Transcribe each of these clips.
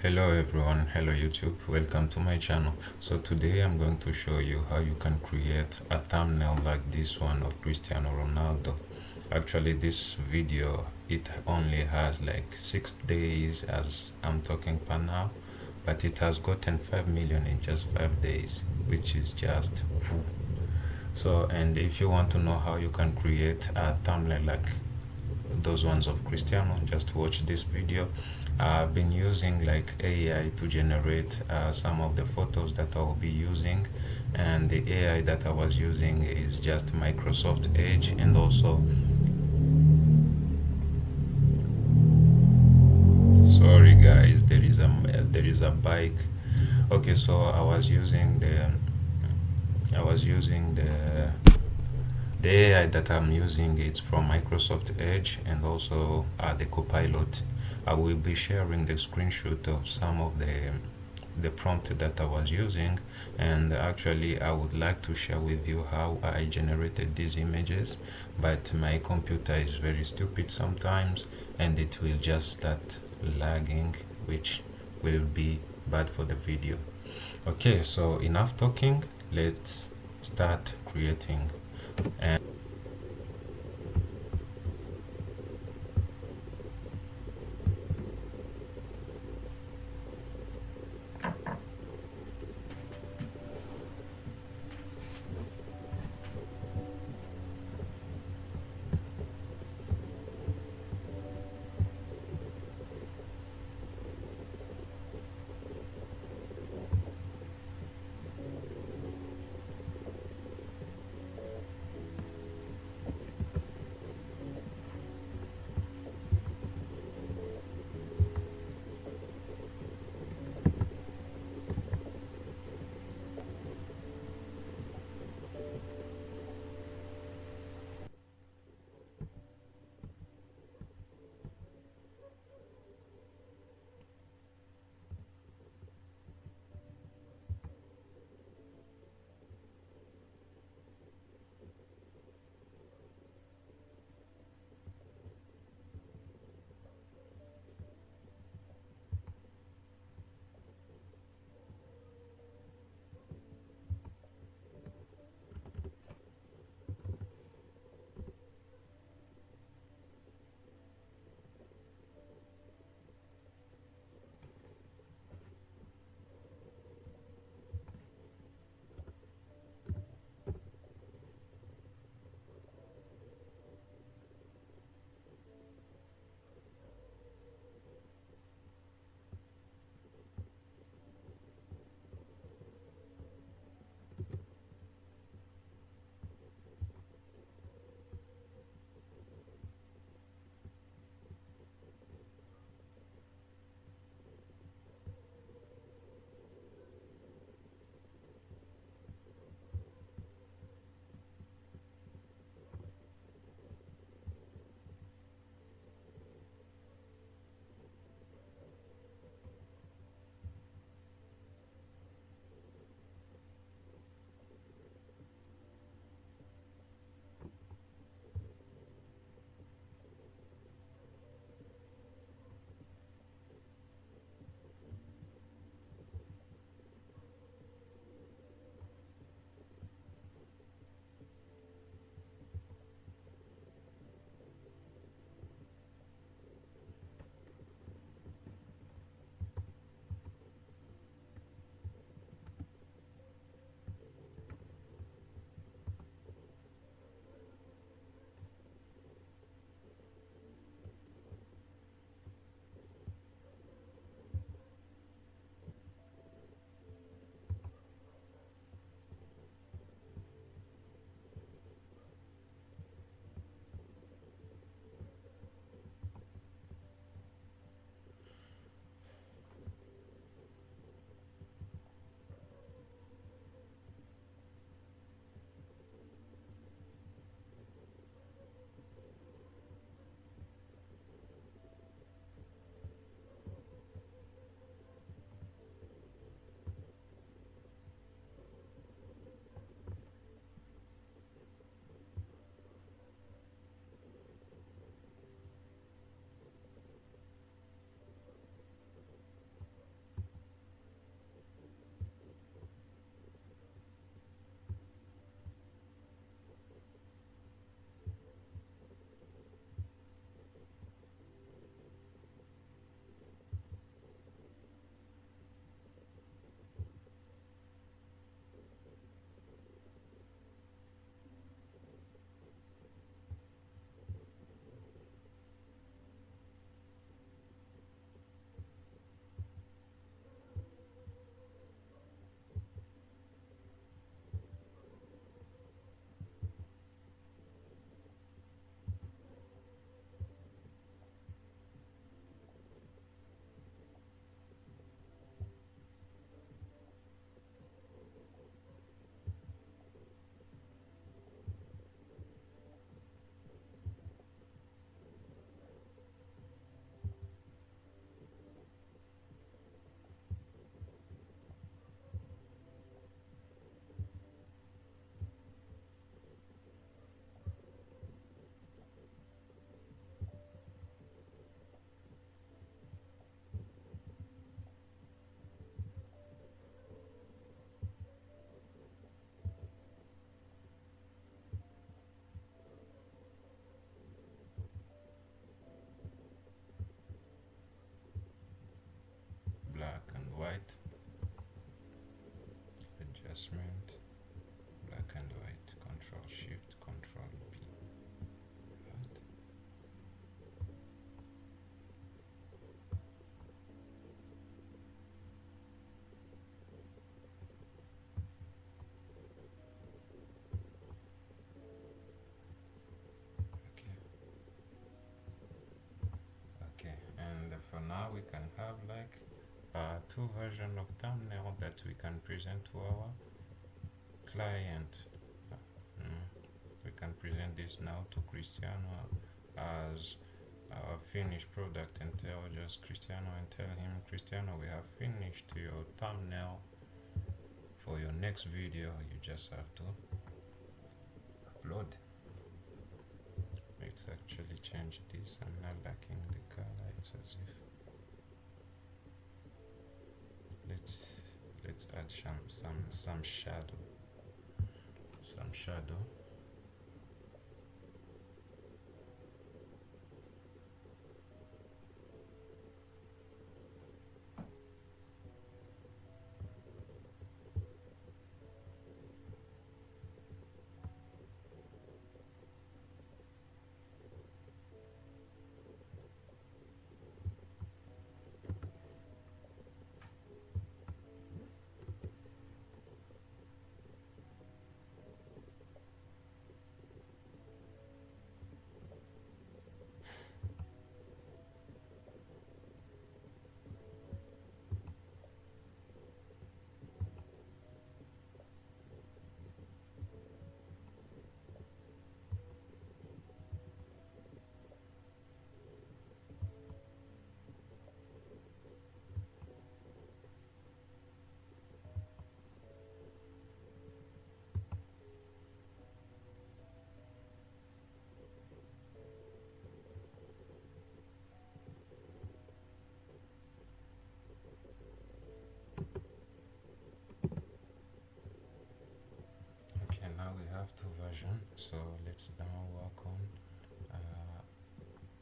Hello everyone, hello YouTube, welcome to my channel. So today I'm going to show you how you can create a thumbnail like this one of Cristiano Ronaldo. Actually this video, it only has like 6 days as I'm talking per now, but it has gotten 5 million in just 5 days, which is just woo. So, and if you want to know how you can create a thumbnail like those ones of Cristiano, just watch this video. I've been using like AI to generate some of the photos that I will be using, and the AI that I was using is just Microsoft Edge, and also sorry guys, there is a bike. Okay, so I was using the AI that I'm using. It's from Microsoft Edge, and also the Copilot. I will be sharing the screenshot of some of the prompt that I was using, and actually I would like to share with you how I generated these images, but my computer is very stupid sometimes and it will just start lagging, which will be bad for the video. Okay, so enough talking, let's start creating. And adjustment, black and white, Control Shift, Control B. Right. Okay. Okay, and for now we can have like two versions of thumbnail that we can present to our client. We can present this now to Cristiano as our finished product and tell just Cristiano and tell him, Cristiano, we have finished your thumbnail for your next video. You just have to upload. Let's actually change this. I'm not liking the color. It's as if let's add some shadow. Some shadow. Okay, now we have two versions, so let's now work on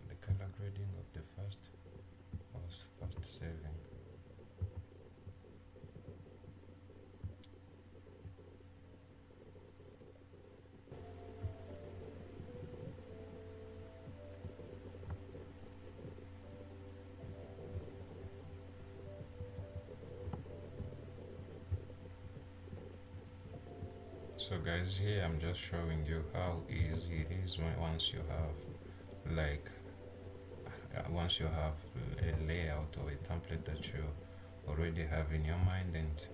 the color grading of the first saving. So guys, here I'm just showing you how easy it is once you have like once you have a layout or a template that you already have in your mind, and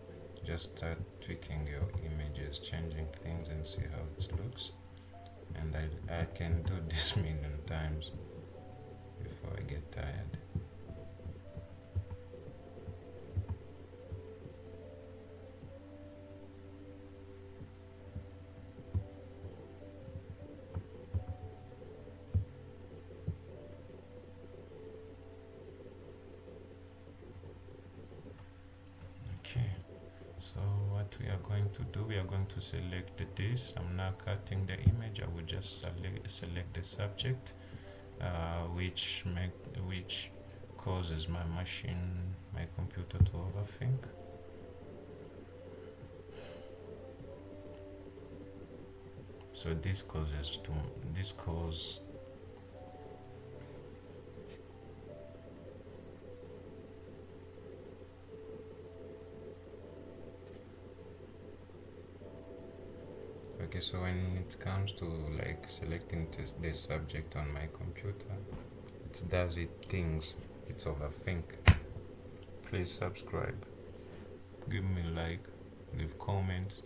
just start tweaking your images, changing things, and see how it looks. And I can do this million times before I get tired. Okay, so what we are going to do, we are going to select this. I'm not cutting the image. I will just select the subject, which causes my computer to overthink. So this causes okay, so when it comes to like selecting this subject on my computer, it does things, it's overthink. Please subscribe, give me like, leave comments,